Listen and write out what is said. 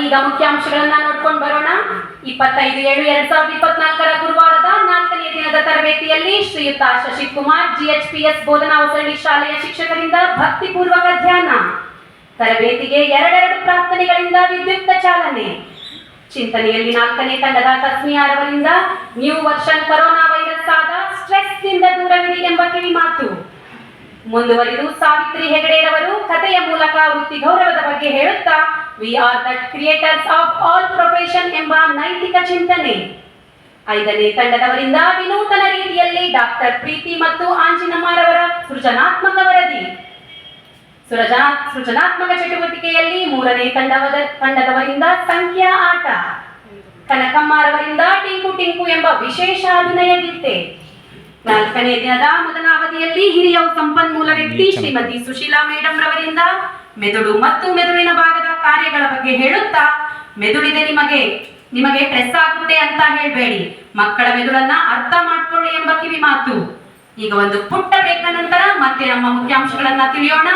ಈಗ ಮುಖ್ಯಾಂಶಗಳನ್ನ ನೋಡ್ಕೊಂಡು ಬರೋಣ. 25/7/2024 ಗುರುವಾರದ 4ನೇ ದಿನದ ತರಬೇತಿಯಲ್ಲಿ ಶ್ರೀಯುತ ಶಶಿಕುಮಾರ್ GHPS ಬೋಧನಾ ಹೊಸಳ್ಳಿ ಶಾಲೆಯ ಶಿಕ್ಷಕರಿಂದ ಭಕ್ತಿಪೂರ್ವಕ ಧ್ಯಾನ. ತರಬೇತಿಗೆ ಎರಡೆರಡು ಪ್ರಾರ್ಥನೆಗಳಿಂದ ವಿದ್ಯುಕ್ತ ಚಾಲನೆ. ಚಿಂತನೆಯಲ್ಲಿ 4ನೇ ತಂಡದ ತಸ್ಮಿಯಾರವರಿಂದ ನ್ಯೂ ವರ್ಷನ್ ಕೊರೋನಾ ವೈರಸ್ ಆದ ಸ್ಟ್ರೆಸ್ ನಿಂದ ದೂರವಿರಿ ಎಂಬ ಕಿವಿ ಮಾತು. ಮುಂದುವರಿದು ಸಾವಿತ್ರಿ ಹೆಗಡೆರವರು ಕಥೆಯ ಮೂಲಕ ವೃತ್ತಿ ಗೌರವದ ಬಗ್ಗೆ ಹೇಳುತ್ತಾ we are the creators of all profession ಎಂಬ ನೈತಿಕ ಚಿಂತನೆ. 5ನೇ ತಂಡದವರಿಂದ ವಿನೂತನ ರೀತಿಯಲ್ಲಿ ಡಾಕ್ಟರ್ ಪ್ರೀತಿ ಮತ್ತು ಆಂಜಿನಮ್ಮರವರ ಸೃಜನಾತ್ಮಕ ವರದಿ. ಸೃಜನಾತ್ಮಕ ಚಟುವಟಿಕೆಯಲ್ಲಿ 3ನೇ ತಂಡದವರಿಂದ ಸಂಖ್ಯಾ ಆಟ. ಕನಕಮ್ಮರವರಿಂದ ಟಿಂಕು ಟಿಂಕು ಎಂಬ ವಿಶೇಷ ಅಭಿನಯ ಗೀತೆ. 4ನೇ ದಿನದ ಮೊದಲ ಅವಧಿಯಲ್ಲಿ ಹಿರಿಯ ಸಂಪನ್ಮೂಲ ವ್ಯಕ್ತಿ ಶ್ರೀಮತಿ ಸುಶೀಲಾ ಮೇಡಂ ರವರಿಂದ ಮೆದುಳು ಮತ್ತು ಮೆದುಳಿನ ಭಾಗದ ಕಾರ್ಯಗಳ ಬಗ್ಗೆ ಹೇಳುತ್ತಾ ಮೆದುಳಿದೆ ನಿಮಗೆ ಸ್ಟ್ರೆಸ್ ಆಗುತ್ತೆ ಅಂತ ಹೇಳ್ಬೇಡಿ, ಮಕ್ಕಳ ಮೆದುಳನ್ನ ಅರ್ಥ ಮಾಡ್ಕೊಳ್ಳಿ ಎಂಬ ಕಿವಿ ಮಾತು. ಈಗ ಒಂದು ಪುಟ್ಟ ಬ್ರೇಕ್ನ ನಂತರ ಮತ್ತೆ ನಮ್ಮ ಮುಖ್ಯಾಂಶಗಳನ್ನ ತಿಳಿಯೋಣ.